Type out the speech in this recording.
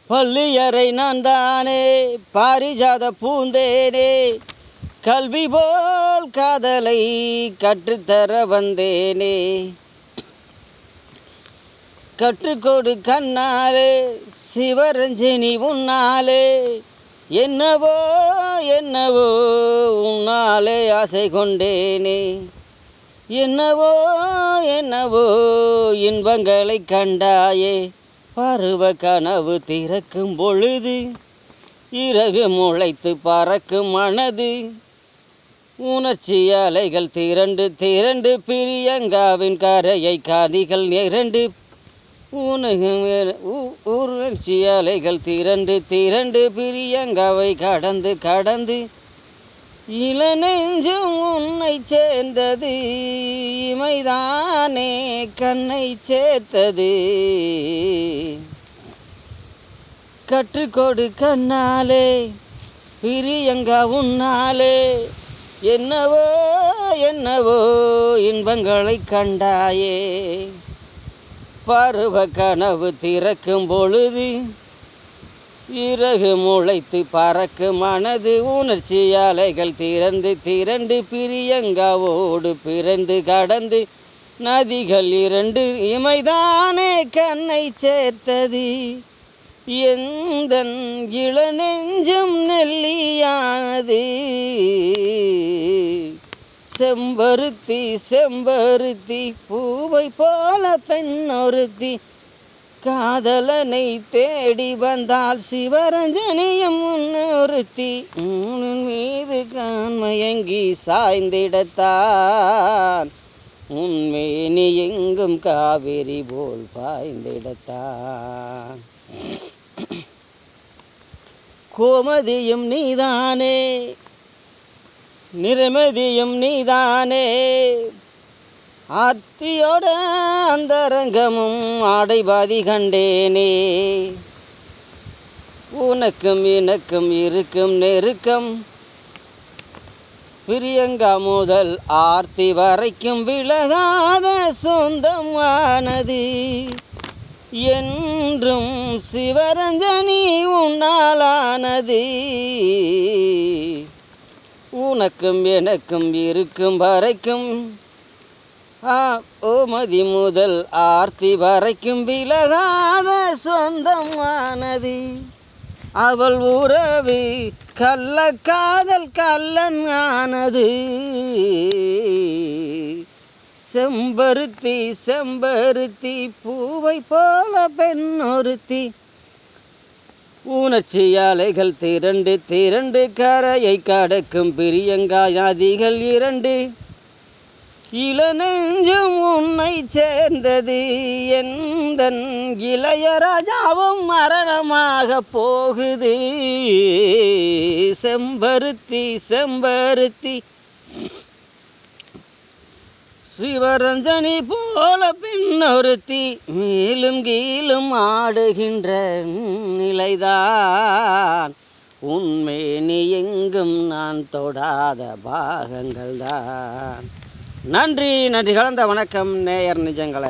பள்ளியறை நான் தானே பாரிஜாத பூந்தேனே, கல்வி போல் காதலை கற்றுத்தர வந்தேனே. கற்றுக்கொடு கண்ணாலே சிவரஞ்சனி உன்னாலே, என்னவோ என்னவோ உன்னாலே ஆசை கொண்டேனே. என்னவோ என்னவோ இன்பங்களை கண்டாயே, பருவ கனவு திறக்கும் பொழுது இறகு முளைத்து பறக்கும் மனது. உணர்ச்சி அலைகள் திரண்டு திரண்டு பிரியங்காவின் கரையை காதிகள் இரண்டு. உணர்ச்சி அலைகள் திரண்டு திரண்டு பிரியங்காவை கடந்து கடந்து, இளநெஞ்சும் உன்னை சேர்ந்தது, இமைதானே கண்ணை சேர்த்தது. கற்றுக்கொடு கண்ணாலே பிரியங்கா உன்னாலே, என்னவோ என்னவோ இன்பங்களை கண்டாயே, பருவ கனவு திறக்கும் பொழுது இறகு முளைத்து பறக்கும் மனது. உணர்ச்சி அலைகள் திரண்டு திரண்டு பிரியங்காவோடு பிறந்து கடந்து, நதிகள் இரண்டு இமைதானே கண்ணை சேர்த்தது. எந்தன் இளநெஞ்சம் நெல்லியானது, செம்பருத்தி செம்பருத்தி பூவை போல பெண்ணொருத்தி, காதலனை தேடி வந்தால் சிவரஞ்சனியும் ஒருத்தி. உன் மீது மயங்கி சாய்ந்திடத்தான், உன்மேனி எங்கும் காவிரி போல் பாய்ந்திடத்தான். கோமதியும் நீதானே நிறமதியும் நீதானே, ஆர்த்தியோட அந்தரங்கமும் ஆடைபாதி கண்டேனே. உனக்கும் எனக்கும் இருக்கும் நெருக்கம், பிரியங்கா முதல் ஆர்த்தி வரைக்கும் விலகாத சொந்தமானது. என்றும் சிவரஞ்சனி உன்னாலானது, உனக்கும் எனக்கும் இருக்கும் வரைக்கும், ஓமதி முதல் ஆர்த்தி வரைக்கும் விலகாத சொந்தமானது. அவள் உறவு கள்ள காதல் கள்ளன் ஆனது. செம்பருத்தி செம்பருத்தி பூவை போல பெண்ணொருத்தி, உணர்ச்சி அலைகள் திரண்டு திரண்டு கரையை கடக்கும் பிரியங்கா நதிகள் இரண்டு. இளநெஞ்சும் உன்னை சேர்ந்தது, எந்தன் இளையராஜாவும் மரணமாக போகுது. செம்பருத்தி செம்பருத்தி சிவரஞ்சனி போல பெண்ணொருத்தி, மேலும் கீழும் ஆடுகின்ற நிலைதான், உன்மேனி எங்கும் நான் தொடாத பாகங்கள் தான். நன்றி நன்றி கலந்த வணக்கம் நேயர் நிஜங்களே.